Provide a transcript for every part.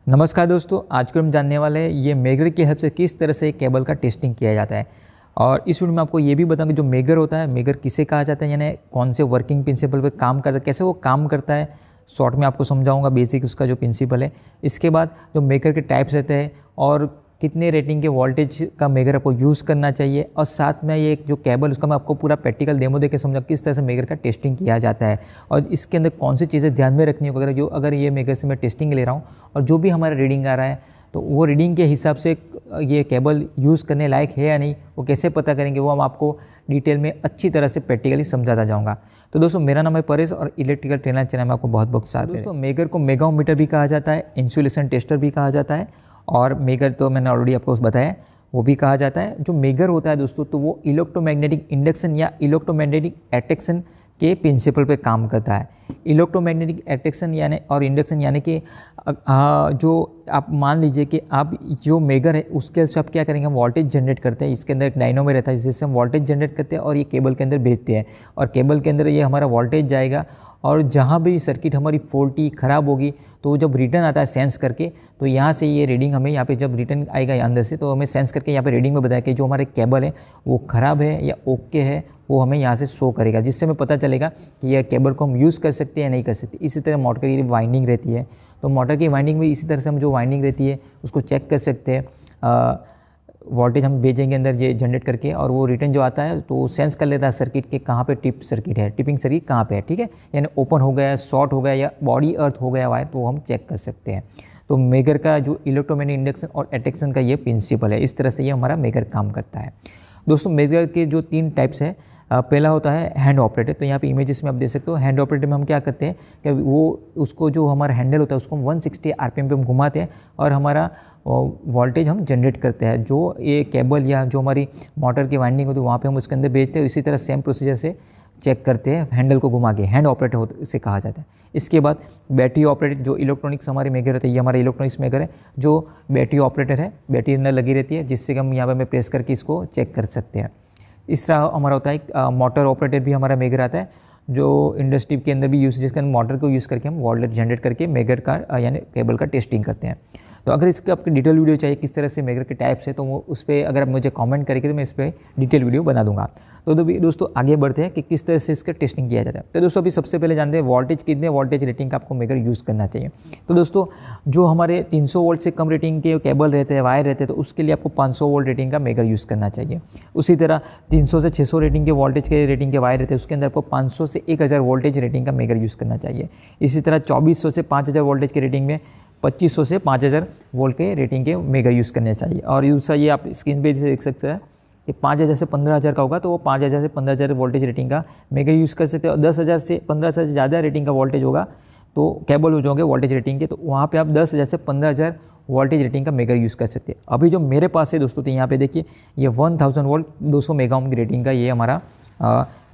नमस्कार दोस्तों, आज को हम जानने वाले हैं ये मेगर की हेल्प से किस तरह से केबल का टेस्टिंग किया जाता है। और इस वीडियो में आपको ये भी बताऊंगा जो मेगर होता है, मेगर किसे कहा जाता है, यानी कौन से वर्किंग प्रिंसिपल पे काम करता है, कैसे वो काम करता है। शॉर्ट में आपको समझाऊंगा बेसिक उसका जो प्रिंसिपल है। इसके बाद जो मेगर के टाइप्स रहते हैं और कितने रेटिंग के वोल्टेज का मेगर आपको यूज़ करना चाहिए, और साथ में ये जो केबल उसका मैं आपको पूरा प्रैक्टिकल डेमो देके समझा किस तरह से मेगर का टेस्टिंग किया जाता है और इसके अंदर कौन सी चीज़ें ध्यान में रखनी होगी। अगर ये मेगर से मैं टेस्टिंग ले रहा हूँ और जो भी हमारा रीडिंग आ रहा है तो वो रीडिंग के हिसाब से ये केबल यूज़ करने लायक है या नहीं, वो कैसे पता करेंगे, वो हम आपको डिटेल में अच्छी तरह से प्रैक्टिकली समझाता जाऊंगा। तो दोस्तों, मेरा नाम है परेश और इलेक्ट्रिकल ट्रेनर चैनल में आपको बहुत बहुत स्वागत है। दोस्तों, मेगर को मेगा मीटर भी कहा जाता है, इंसुलेशन टेस्टर भी कहा जाता है, और मेगर तो मैंने ऑलरेडी आपको बताया वो भी कहा जाता है। जो मेगर होता है दोस्तों, तो वो इलेक्ट्रोमैग्नेटिक इंडक्शन या इलेक्ट्रोमैग्नेटिक अट्रैक्शन के प्रिंसिपल पे काम करता है। इलेक्ट्रोमैग्नेटिक अट्रैक्शन यानी और इंडक्शन यानी कि जो आप मान लीजिए कि आप जो मेगर है उसके से आप क्या करेंगे, हम वोल्टेज जनरेट करते हैं। इसके अंदर एक डायनोमो रहता है जिससे हम वोल्टेज जनरेट करते हैं और ये केबल के अंदर भेजते हैं, और केबल के अंदर ये हमारा वोल्टेज जाएगा। और जहाँ भी सर्किट हमारी फॉल्टी ख़राब होगी तो जब रिटर्न आता है सेंस करके, तो यहाँ से ये रीडिंग हमें यहाँ पे जब रिटर्न आएगा अंदर से, तो हमें सेंस करके यहाँ पे रीडिंग में बताया कि जो हमारे केबल है वो ख़राब है या ओके है, वो हमें यहाँ से शो करेगा, जिससे हमें पता चलेगा कि यह केबल को हम यूज़ कर सकते हैं या नहीं कर सकते। इसी तरह मोटर की वाइंडिंग रहती है, तो मोटर की वाइंडिंग में इसी तरह से हम जो वाइंडिंग रहती है उसको चेक कर सकते हैं। वोल्टेज हम भेजेंगे अंदर ये जनरेट करके, और वो रिटर्न जो आता है तो सेंस कर लेता है सर्किट के कहाँ पे टिप सर्किट है, टिपिंग सर्किट कहाँ पे है, ठीक है, यानी ओपन हो गया, शॉर्ट हो गया या बॉडी अर्थ हो गया वायर, तो वो हम चेक कर सकते हैं। तो मेगर का जो इलेक्ट्रोमैग्नेटिक इंडक्शन और अट्रैक्शन का ये प्रिंसिपल है, इस तरह से ये हमारा मेगर काम करता है। दोस्तों, मेगर के जो 3 टाइप्स है, पहला होता है हैंड ऑपरेटेड। तो यहाँ पे इमेजेस में आप देख सकते हो, हैंड ऑपरेटेड में हम क्या करते हैं कि वो उसको जो हमारा हैंडल होता है उसको हम 160 आरपीएम पे हम घुमाते हैं और हमारा वोल्टेज हम जनरेट करते हैं। जो ये केबल या जो हमारी मोटर की वाइंडिंग होती है वहाँ पे हम उसके अंदर भेजते हैं। इसी तरह सेम प्रोसीजर से चेक करते हैं हैंडल को घुमा के, हैंड ऑपरेटेड होता इसे कहा जाता है। इसके बाद बैटरी ऑपरेटेड जो इलेक्ट्रॉनिक्स हमारे मेगर होते हैं, ये हमारा इलेक्ट्रॉनिक्स मेगर है जो बैटरी ऑपरेटर है, बैटरी अंदर लगी रहती है जिससे हम यहाँ पर हमें प्रेस करके इसको चेक कर सकते हैं। इस तरह हमारा होता है मोटर ऑपरेटेड भी हमारा मेगर आता है, जो इंडस्ट्री के अंदर भी यूज, जिसके अंदर मोटर को यूज़ करके हम वोल्टेज जनरेट करके मेगर का यानी केबल का टेस्टिंग करते हैं। तो अगर इसके आपकी डिटेल वीडियो चाहिए किस तरह से मेगर के टाइप्स है, तो वो उस पर अगर आप मुझे कमेंट करेंगे तो मैं इस पर डिटेल वीडियो बना दूंगा। तो दोस्तों आगे बढ़ते हैं कि किस तरह से इसका टेस्टिंग किया जाता है। तो दोस्तों, अभी सबसे पहले जानते हैं वोल्टेज कितने वोल्टेज रेटिंग का आपको मेगर यूज़ करना चाहिए। तो दोस्तों, जो हमारे 300 वोल्ट से कम रेटिंग के केबल रहते हैं, वायर रहते हैं, तो उसके लिए आपको 500 वोल्ट रेटिंग का मेगर यूज़ करना चाहिए। उसी तरह 300 से 600 रेटिंग के वोल्टेज के रेटिंग के वायर रहते हैं, उसके अंदर आपको 500 से 1000 वोल्टेज रेटिंग का मेगर यूज़ करना चाहिए। इसी तरह 2400 से 5000 वोल्टेज के रेटिंग में 2500 से 5000 वोल्ट के रेटिंग के मेगर यूज़ करने चाहिए। और दूसरा ये आप स्क्रीन पे देख सकते हैं कि 5000 से 15000 का होगा तो वो 5000 से 15000 वोल्टेज रेटिंग का मेगर यूज़ कर सकते हैं। और 10000 से 15000 से ज़्यादा रेटिंग का वोल्टेज होगा तो केबल हो जाओगे वोल्टेज रेटिंग के, तो वहाँ पे आप 10000 से 15000 वोल्टेज रेटिंग का मेगर यूज़ कर सकते हैं। अभी जो मेरे पास है दोस्तों, तो यहाँ पे देखिए ये 1000 वोल्ट 200 मेगा ओम की रेटिंग का ये हमारा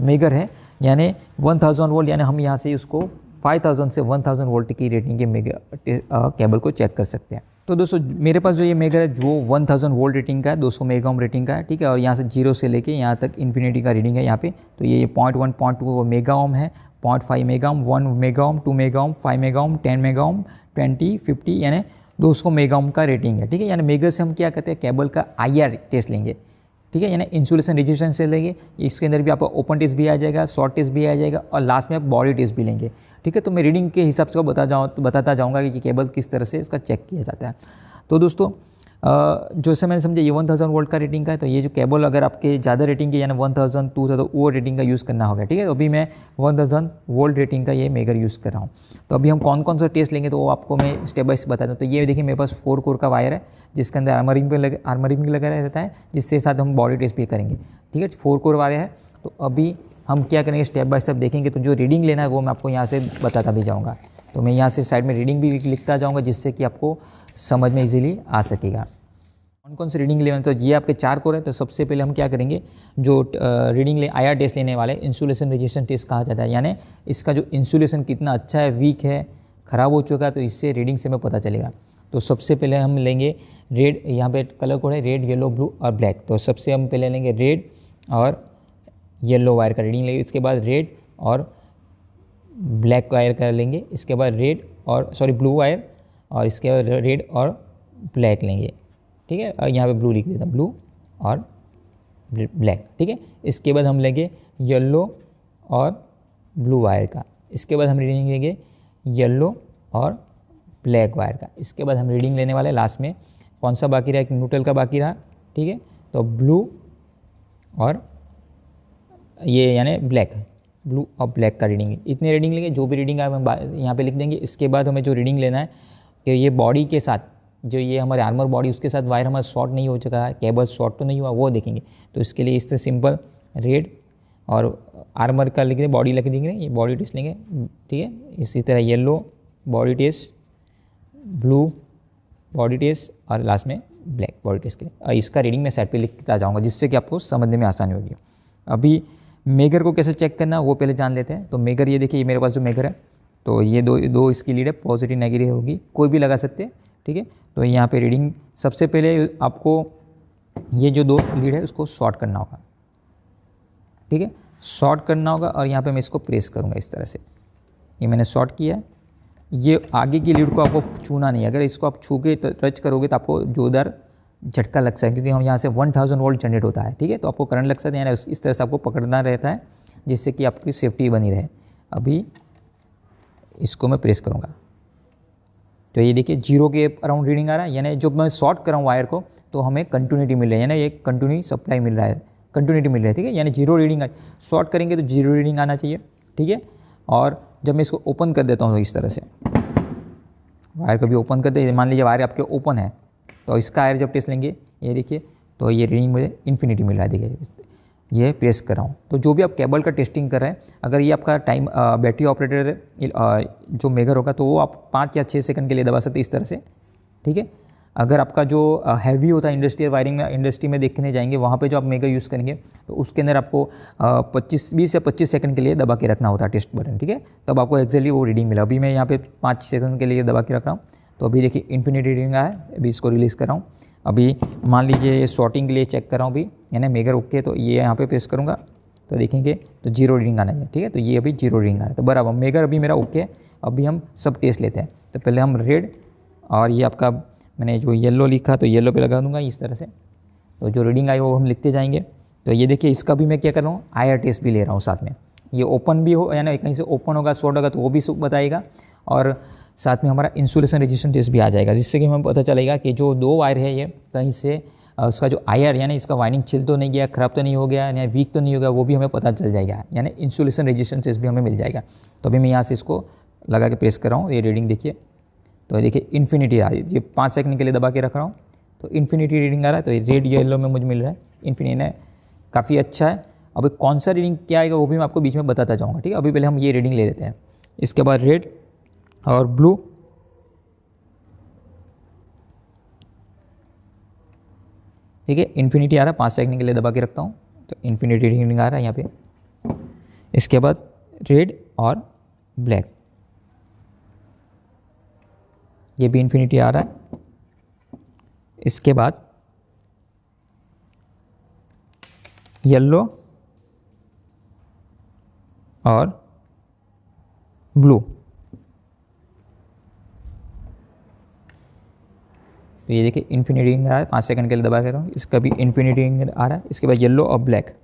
मेगर है, यानी 1000 वोल्ट, यानी हम यहाँ से उसको 5000 से 1000 वोल्ट की रेटिंग के मेगर केबल को चेक कर सकते हैं। तो दोस्तों, मेरे पास जो ये मेगर है जो 1000 वोल्ट रेटिंग का है, 200 मेगा ओम रेटिंग का है, ठीक है, और यहाँ से 0 से लेके यहाँ तक इन्फिनिटी का रीडिंग है यहाँ पे। तो ये 0.1 0.2 मेगा ओम है, 0.5 mega ohm, 1 mega ohm, 2 mega ohm, 5 mega ohm, 10 mega ohm, 20, 50 यानी 200 मेगा ओम का रेटिंग है, ठीक है। यानी मेगर से हम क्या करते हैं, केबल का IR टेस्ट लेंगे, ठीक है, यानी इंसुलेशन रेजिस्टेंस से लेंगे। इसके अंदर भी आपको ओपन टेस्ट भी आ जाएगा, शॉर्ट टेस्ट भी आ जाएगा, और लास्ट में आप बॉडी टेस्ट भी लेंगे, ठीक है। तो मैं रीडिंग के हिसाब से बताता जाऊँगा कि केबल किस तरह से इसका चेक किया जाता है। तो दोस्तों, जैसे मैंने समझा ये 1000 वोल्ट का रेटिंग का है, तो ये जो केबल अगर आपके ज़्यादा रेटिंग के यानी 1000 2000 वो रेटिंग का यूज़ करना होगा, ठीक है। तो अभी मैं 1000 वोल्ट रेटिंग का ये मेगर यूज़ कर रहा हूँ। तो अभी हम कौन कौन सा टेस्ट लेंगे तो वो आपको मैं स्टेप बाय स्टेप बता दूँ। तो ये देखिए मेरे पास 4 कोर का वायर है जिसके अंदर आर्मरिंग लगा रहता है, जिसके साथ हम बॉडी टेस्ट भी करेंगे, ठीक है। 4 कोर वायर है। तो अभी हम क्या करेंगे, स्टेप बाय स्टेप देखेंगे। तो जो रीडिंग लेना है वो मैं आपको यहाँ से बताता भी जाऊँगा। तो मैं यहाँ से साइड में रीडिंग भी लिखता जाऊँगा जिससे कि आपको समझ में इजीली आ सकेगा। कौन कौन सी रीडिंग लेना, तो ये आपके 4 कोर है। तो सबसे पहले हम क्या करेंगे, जो रीडिंग IR टेस्ट लेने वाले इंसुलेशन रेजिस्टेंस टेस्ट कहा जाता है, यानी इसका जो इंसुलेशन कितना अच्छा है, वीक है, ख़राब हो चुका है, तो इससे रीडिंग से हमें पता चलेगा। तो सबसे पहले हम लेंगे रेड, यहाँ पे कलर कोड है रेड, येलो, ब्लू और ब्लैक। तो सबसे हम पहले लेंगे रेड और येलो वायर का रीडिंग लेंगे, इसके बाद रेड और ब्लैक वायर का लेंगे, इसके बाद रेड और ब्लू वायर और इसके बाद रेड और ब्लैक लेंगे, ठीक है, और यहाँ पे ब्लू लिख देता हूँ, ब्लू और ब्लैक, ठीक है। इसके बाद हम लेंगे येलो और ब्लू वायर का, इसके बाद हम रीडिंग लेंगे येलो और ब्लैक वायर का, इसके बाद हम रीडिंग लेने वाले लास्ट में कौन सा बाकी रहा, एक न्यूट्रल का बाकी रहा, ठीक है। तो ब्लू और ये यानी ब्लैक, ब्लू और ब्लैक का रीडिंग, इतने रीडिंग लेंगे, जो भी रीडिंग आए हम यहाँ पे लिख देंगे। इसके बाद हमें जो रीडिंग लेना है कि ये बॉडी के साथ, जो ये हमारे आर्मर बॉडी उसके साथ वायर हमारा शॉर्ट नहीं हो चुका है, केबल शॉर्ट तो नहीं हुआ, वो देखेंगे। तो इसके लिए इससे सिंपल रेड और आर्मर का लिख देंगे, बॉडी लिख देंगे, ये बॉडी टेस्ट लेंगे, ठीक है। इसी तरह yellow body test, blue body test और लास्ट में ब्लैक बॉडी टेस्ट के लिए। और इसका रीडिंग मैं साइड पे लिखता जाऊँगा, जिससे कि आपको समझने में आसानी होगी। अभी मेगर को कैसे चेक करना वो पहले जान लेते हैं। तो मेगर ये देखिए, मेरे पास जो मेगर है, तो ये दो इसकी लीड है, पॉजिटिव नेगेटिव होगी, कोई भी लगा सकते हैं, ठीक है। तो यहाँ पे रीडिंग सबसे पहले आपको ये जो 2 लीड है उसको शॉर्ट करना होगा, ठीक है, शॉर्ट करना होगा। और यहाँ पे मैं इसको प्रेस करूँगा इस तरह से, ये मैंने शॉर्ट किया है। ये आगे की लीड को आपको छूना नहीं है, अगर इसको आप छू के टच करोगे तो आपको जोरदार झटका लग सकता है, क्योंकि हम यहाँ से 1000 वोल्ट जनरेट होता है, ठीक है। तो आपको करंट लग सकता है, यानी इस तरह से आपको पकड़ना रहता है, जिससे कि आपकी सेफ्टी बनी रहे। अभी इसको मैं प्रेस करूँगा तो ये देखिए 0 के अराउंड रीडिंग आ रहा है, यानी जब मैं शॉर्ट कर रहा हूँ वायर को तो हमें कंटिन्यूटी मिल रही है, यानी ये कंटिन्यू सप्लाई मिल रहा है, कंटिन्यूटी मिल रही है, ठीक है। यानी 0 रीडिंग, शॉर्ट करेंगे तो 0 रीडिंग आना चाहिए, ठीक है। और जब मैं इसको ओपन कर देता हूँ तो इस तरह से वायर को भी ओपन कर दे, मान लीजिए वायर आपके ओपन है, तो इसका वायर जब टेस्ट लेंगे, ये देखिए, तो ये रीडिंग मुझे इन्फिनिटी मिल रहा है, देखिए ये प्रेस कर रहा हूँ। तो जो भी आप केबल का टेस्टिंग कर रहे हैं, अगर ये आपका टाइम बैटरी ऑपरेटर जो मेगर होगा तो वो आप 5 या 6 सेकंड के लिए दबा सकते हैं इस तरह से, ठीक है। अगर आपका जो हैवी होता है इंडस्ट्रियल वायरिंग में, इंडस्ट्री में देखने जाएंगे वहाँ पे जो आप मेगर यूज़ करेंगे तो उसके अंदर आपको 20 या 25 सेकंड के लिए दबा के रखना होता है टेस्ट बटन, ठीक है। तब आपको एक्जैक्टली वो रीडिंग मिला। अभी मैं यहाँ पे 5 सेकंड के लिए दबा के रख रहा हूँ, तो अभी देखिए इन्फिनिटी रीडिंग आया है। अभी इसको रिलीज़ कर रहा हूँ। अभी मान लीजिए ये शॉर्टिंग के लिए चेक कर रहा हूँ, अभी यानी मेगर ओके, तो ये यहाँ पे प्रेस करूँगा तो देखेंगे तो 0 रीडिंग आना है, ठीक है। तो ये अभी 0 रीडिंग आ रहा है, तो बराबर मेगर अभी मेरा ओके है। अभी हम सब टेस्ट लेते हैं। तो पहले हम रेड और ये आपका मैंने जो येलो लिखा तो येलो पे लगा दूंगा इस तरह से, तो जो रीडिंग आई वो हम लिखते जाएंगे। तो ये देखिए इसका भी मैं क्या कर रहा हूँ, आईआर टेस्ट भी ले रहा हूँ साथ में। ये ओपन भी हो, यानी कहीं से ओपन होगा शॉर्ट होगा तो वो भी बताएगा, और साथ में हमारा इंसुलेशन रेजिस्टेंस टेस्ट भी आ जाएगा, जिससे कि हमें पता चलेगा कि जो 2 वायर है ये कहीं से उसका जो आईआर यानी इसका वायरिंग छिल तो नहीं गया, ख़राब तो नहीं हो गया, यानी वीक तो नहीं हो गया, वो भी हमें पता चल जाएगा, यानी इंसुलेशन रेजिस्टेंस टेस्ट भी हमें मिल जाएगा। तो अभी मैं यहाँ से इसको लगा के प्रेस कर रहा हूँ, ये रीडिंग देखिए, तो देखिए इन्फिनिटी आ रही है। ये 5 सेकंड के लिए दबा के रख रहा हूँ तो इन्फिनिटी रीडिंग आ रहा है। तो ये रेड येलो में मुझे मिल रहा है इन्फिनिटी, काफ़ी अच्छा है। अभी कौन सा रीडिंग क्या आएगा वो भी मैं आपको बीच में बताता जाऊँगा, ठीक है। अभी पहले हम ये रीडिंग ले लेते हैं, इसके बाद रेड और ब्लू, ठीक है। इन्फिनिटी आ रहा है, 5 सेकंड के लिए दबा के रखता हूँ तो इन्फिनिटी रीडिंग आ रहा है यहाँ पे। इसके बाद रेड और ब्लैक, ये भी इन्फिनिटी आ रहा है। इसके बाद येलो और ब्लू, तो ये देखिए इन्फिनिटी रिंग आ रहा है, 5 सेकंड के लिए दबा के रहा हूँ, इसका भी इन्फिनिटी रिंग आ रहा है। इसके बाद येलो और ब्लैक,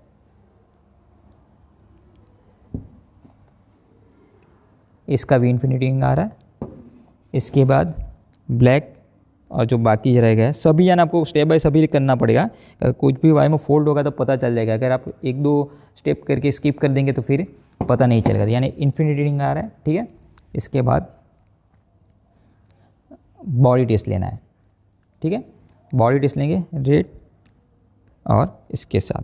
इसका भी इन्फिनिटी रिंग आ रहा है। इसके बाद ब्लैक और जो बाकी रह गए सभी, यानी आपको स्टेप बाय सभी करना पड़ेगा। अगर कुछ भी वायर में फोल्ड होगा तो पता चल जाएगा, अगर आप 1-2 स्टेप करके स्किप कर देंगे तो फिर पता नहीं चलेगा, यानी इन्फिनिटी रिंग आ रहा है, ठीक है। इसके बाद बॉडी टेस्ट लेना है, ठीक है। बॉडी टेस्ट लेंगे रेड और इसके साथ,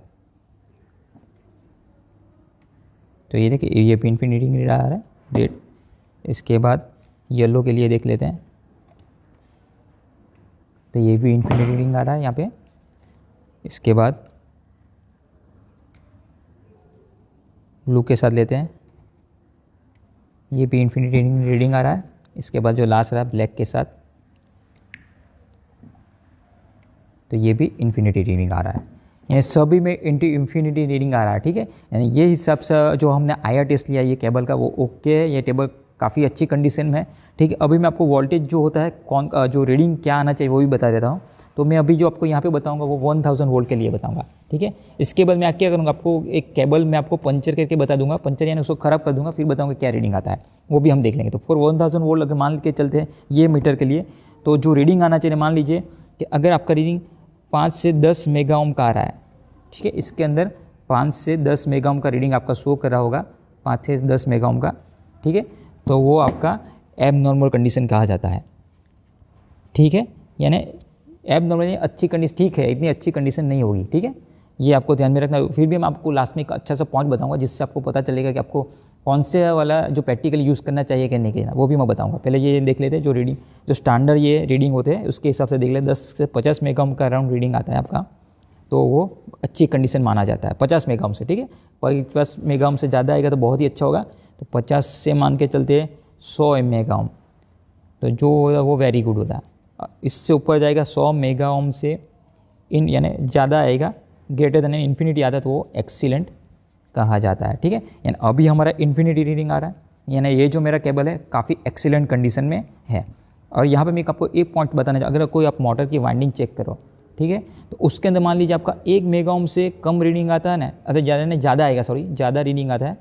तो ये देखिए ये भी इन्फिनिटी रिंग आ रहा है रेड। इसके बाद येलो के लिए देख लेते हैं, तो ये भी इन्फिनिटी रिंग आ रहा है यहाँ पे। इसके बाद ब्लू के साथ लेते हैं, ये भी इन्फिनिटी रीडिंग आ रहा है। इसके बाद जो लास्ट रहा ब्लैक के साथ, तो ये भी इन्फिनिटी रीडिंग आ रहा है। यानी सभी में इन्फिनिटी रीडिंग आ रहा है, ठीक है। यानी ये हिसाब से जो हमने आईआर टेस्ट लिया ये केबल का वो ओके है, ये टेबल काफ़ी अच्छी कंडीशन में है। ठीक है, अभी मैं आपको वोल्टेज जो होता है जो रीडिंग क्या आना चाहिए वो भी बता देता हूँ। तो मैं अभी जो आपको यहाँ पे बताऊँगा वो 1000 वोल्ट के लिए बताऊँगा। ठीक है, इसके बाद मैं क्या करूँगा, आपको एक केबल मैं आपको पंचर करके बता दूंगा, पंचर यानी उसको ख़राब कर दूंगा, फिर बताऊँगा क्या रीडिंग आता है, वो भी हम देख लेंगे। तो फॉर 1000 वोल्ट अगर मान के चलते हैं ये मीटर के लिए, तो जो रीडिंग आना चाहिए, मान लीजिए कि अगर आपका रीडिंग 5 से 10 मेगा ओम का आ रहा है, ठीक है, इसके अंदर 5 से 10 मेगा ओम का रीडिंग आपका शो कर रहा होगा, 5 से 10 मेगा ओम का, ठीक है, तो वो आपका एब नॉर्मल कंडीशन कहा जाता है। ठीक है, यानी एब नॉर्मल अच्छी कंडीशन, ठीक है, इतनी अच्छी कंडीशन नहीं होगी। ठीक है, ये आपको ध्यान में रखना। फिर भी मैं आपको लास्ट में एक अच्छा सा पॉइंट बताऊंगा जिससे आपको पता चलेगा कि आपको कौन से वाला जो प्रैक्टिकल यूज़ करना चाहिए कि नहीं करना, वो भी मैं बताऊंगा। पहले ये देख लेते हैं जो रीडिंग, जो स्टैंडर्ड ये रीडिंग होते हैं उसके हिसाब से देख लेते। 10 से 50 मेगा ओम का अराउंड रीडिंग आता है आपका, तो वो अच्छी कंडीशन माना जाता है 50 मेगा ओम से। ठीक है, 50 मेगा ओम से ज़्यादा आएगा तो बहुत ही अच्छा होगा। तो 50 से मान के चलते हैं 100 मेगा ओम, तो जो होगा वो वेरी गुड होता है। इससे ऊपर जाएगा 100 मेगा ओम से यानी ज़्यादा आएगा, ग्रेटर देन इन्फिनिटी आता है, तो वो एक्सीलेंट कहा जाता है। ठीक है, यानी अभी हमारा इन्फिनिटी रीडिंग आ रहा है, यानी ये जो मेरा केबल है काफ़ी एक्सीलेंट कंडीशन में है। और यहाँ पे मैं आपको एक पॉइंट बताना चाहूँ, अगर कोई आप मोटर की वाइंडिंग चेक करो, ठीक है, तो उसके अंदर मान लीजिए आपका 1 मेगा ओम से कम रीडिंग आता है ना, अगर ज़्यादा आएगा, ज़्यादा रीडिंग आता है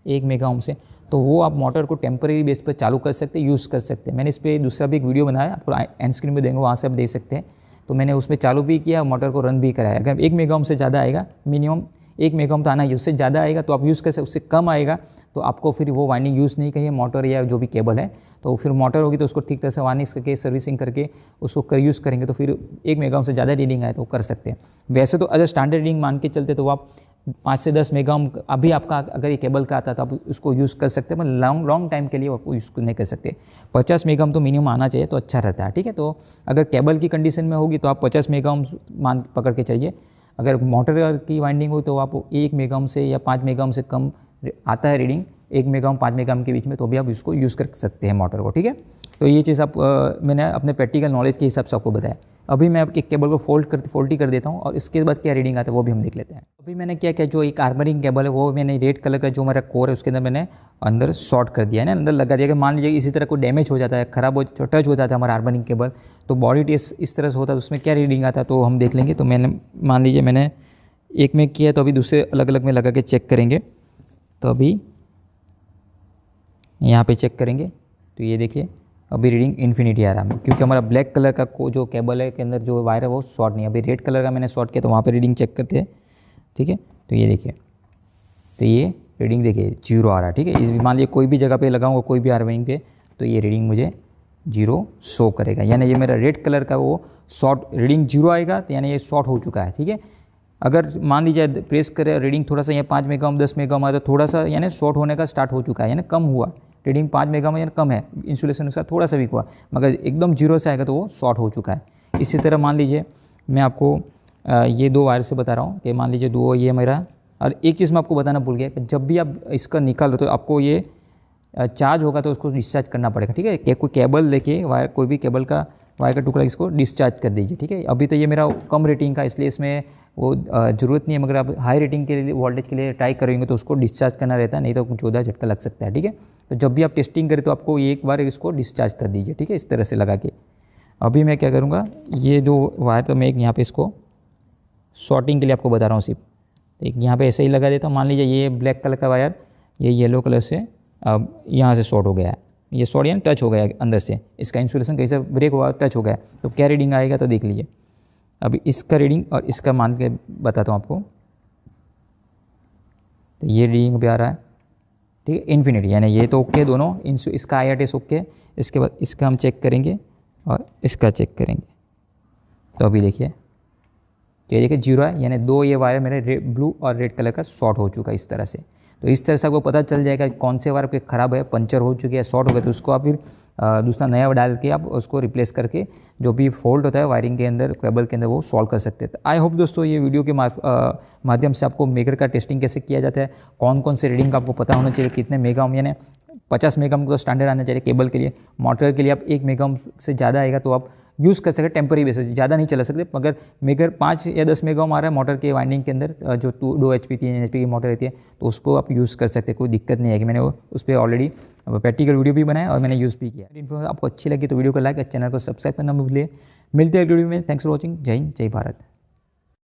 1 मेगा ओम से, तो वो आप मोटर को टेम्परेरी बेस पर चालू कर सकते हैं, यूज़ कर सकते हैं। मैंने इस पर दूसरा भी एक वीडियो बनाया, आपको एंड स्क्रीन में देंगे, वहाँ से आप देख सकते हैं। तो मैंने उसमें चालू भी किया, मोटर को रन भी कराया। अगर 1 मेगा ओम से ज़्यादा आएगा, मिनिमम 1 मेगा ओम तो आना ही, उससे ज़्यादा आएगा तो आप यूज़ कर सकते, उससे कम आएगा तो आपको फिर वो वाइंडिंग यूज़ नहीं करिए, मोटर या जो भी केबल है। तो फिर मोटर होगी तो उसको ठीक तरह से वार्निश करके सर्विसिंग करके उसको यूज़ करेंगे, तो फिर 1 मेगा ओम से ज़्यादा रीडिंग आए तो कर सकते हैं। वैसे तो अगर स्टैंडर्ड रीडिंग मान के चलते तो आप 5 से 10 मेगा ओम अभी आपका अगर ये केबल का आता है तो आप उसको यूज़ कर सकते हैं, पर लॉन्ग टाइम के लिए आपको यूज़ नहीं कर सकते। 50 मेगा ओम तो मिनिमम आना चाहिए तो अच्छा रहता है। ठीक है, तो अगर केबल की कंडीशन में होगी तो आप 50 मेगा ओम मान पकड़ के चलिए। अगर मोटर की वाइंडिंग हो तो आप 1 मेगा ओम से या 5 मेगा ओम से कम आता है reading, 1 mega ohm 5 mega ohm के बीच में, तो भी आप इसको यूज़ कर सकते हैं मोटर को। ठीक है, तो ये चीज़ आप मैंने अपने प्रैक्टिकल नॉलेज के हिसाब से आपको बताया। अभी मैं आपके केबल को फोल्टी कर देता हूँ और इसके बाद क्या रीडिंग आता है वो भी हम देख लेते हैं। अभी मैंने क्या किया, जो एक आर्मरिंग केबल है वो मैंने रेड कलर का जो मेरा कोर है उसके अंदर मैंने अंदर शॉर्ट कर दिया है ना, अंदर लगा दिया कि मान लीजिए इसी तरह कोई डैमेज हो जाता है, ख़राब हो टच हो जाता है हमारा आर्मरिंग केबल, तो बॉडी टेस्ट इस तरह से होता है, तो उसमें क्या रीडिंग आता है तो हम देख लेंगे। तो मैंने मान लीजिए मैंने एक में किया, तो अभी दूसरे अलग अलग में लगा के चेक करेंगे। तो अभी यहाँ पे चेक करेंगे तो ये देखिए अभी रीडिंग इन्फिनिटी आ रहा है, क्योंकि हमारा ब्लैक कलर का जो केबल है के अंदर जो वायर है वो शॉर्ट नहीं है। अभी रेड कलर का मैंने शॉर्ट किया तो वहाँ पे रीडिंग चेक करते हैं। ठीक है, तो ये देखिए, तो ये रीडिंग देखिए 0 आ रहा है। ठीक है, इस मान लीजिए कोई भी जगह पे लगाऊंगा, कोई भी आर्मरिंग पे, तो ये रीडिंग मुझे 0 शो करेगा, यानी ये मेरा रेड कलर का वो शॉर्ट रीडिंग 0 आएगा, तो यानी ये शॉर्ट हो चुका है। ठीक है, अगर मान लीजिए प्रेस करें रीडिंग थोड़ा सा, यहाँ 5 मेगा ओम 10 मेगा ओम आया तो थोड़ा सा यानी शॉर्ट होने का स्टार्ट हो चुका है, यानी कम हुआ, रीडिंग 5 मेगा ओम यानी कम है, इंसुलेशन के साथ थोड़ा सा वीक हुआ, मगर एकदम 0 से आएगा तो वो शॉर्ट हो चुका है। इसी तरह मान लीजिए मैं आपको ये 2 वायर से बता रहा हूँ कि मान लीजिए 2 ये मेरा, और एक चीज़ मैं आपको बताना भूल गया कि जब भी आप इसका निकालो तो आपको ये चार्ज होगा तो उसको डिस्चार्ज करना पड़ेगा। ठीक है, कि कोई केबल लेके वायर, कोई भी केबल का वायर का टुकड़ा इसको डिस्चार्ज कर दीजिए। ठीक है, अभी तो ये मेरा कम रेटिंग का, इसलिए इसमें वो ज़रूरत नहीं है, मगर आप हाई रेटिंग के लिए वोल्टेज के लिए ट्राई करेंगे तो उसको डिस्चार्ज करना रहता है, नहीं तो जोरदार झटका लग सकता है। ठीक है, तो जब भी आप टेस्टिंग करें तो आपको एक बार इसको डिस्चार्ज कर दीजिए। ठीक है, इस तरह से लगा के। अभी मैं क्या करूँगा, ये जो वायर तो मैं एक यहाँ पर इसको शॉर्टिंग के लिए आपको बता रहा हूँ सिर्फ, तो एक यहाँ पर ऐसे ही लगा देता हूँ। मान लीजिए ये ब्लैक कलर का वायर ये येलो कलर से अब यहाँ से शॉर्ट हो गया है, ये शॉर्ट यानी टच हो गया अंदर से, इसका इंसुलेशन कहीं से ब्रेक हुआ, टच हो गया, तो क्या रीडिंग आएगा तो देख लीजिए। अभी इसका रीडिंग और इसका मान के बताता हूँ आपको, तो ये रीडिंग भी आ रहा है। ठीक है, इन्फिनिटी, यानी ये तो ओके दोनों, इसका IRTS ओके। इसके बाद इसका हम चेक करेंगे और इसका चेक करेंगे, तो अभी देखिए, तो ये देखिए 0 है, यानी 2 ये वायर मेरे ब्लू और रेड कलर का शॉर्ट हो चुका है इस तरह से। तो इस तरह से आपको पता चल जाएगा कौन से वायर आपके ख़राब है, पंचर हो चुके हैं, शॉर्ट हो गए, तो उसको आप फिर दूसरा नया डाल के आप उसको रिप्लेस करके जो भी फॉल्ट होता है वायरिंग के अंदर, केबल के अंदर, वो सॉल्व कर सकते हैं। आई होप दोस्तों ये वीडियो के माध्यम से आपको मेगर का टेस्टिंग कैसे किया जाता है, कौन कौन से रीडिंग का आपको पता होना चाहिए, कितने मेगा ओम यानी 50 मेगा ओम तो स्टैंडर्ड आना चाहिए केबल के लिए। मोटर के लिए आप 1 मेगा ओम से ज़्यादा आएगा तो आप यूज़ कर सकते हैं टेम्पररी बेसिस, ज़्यादा नहीं चला सकते। मगर मेगर 5 या 10 मेगा ओम आ रहा है मोटर के वाइंडिंग के अंदर, जो 2 HP 3 HP की मोटर रहती है, तो उसको आप यूज़ कर सकते हैं, कोई दिक्कत नहीं आएगी। मैंने वो उस पर ऑलरेडी प्रैक्टिकल वीडियो भी बनाया और मैंने यूज़ भी किया। इन्फॉर्मेशन आपको अच्छी लगी तो वीडियो को लाइक, चैनल को सब्सक्राइब करना मत भूलिए। मिलते हैं वीडियो में। Thanks for watching. जय हिंद, जय भारत।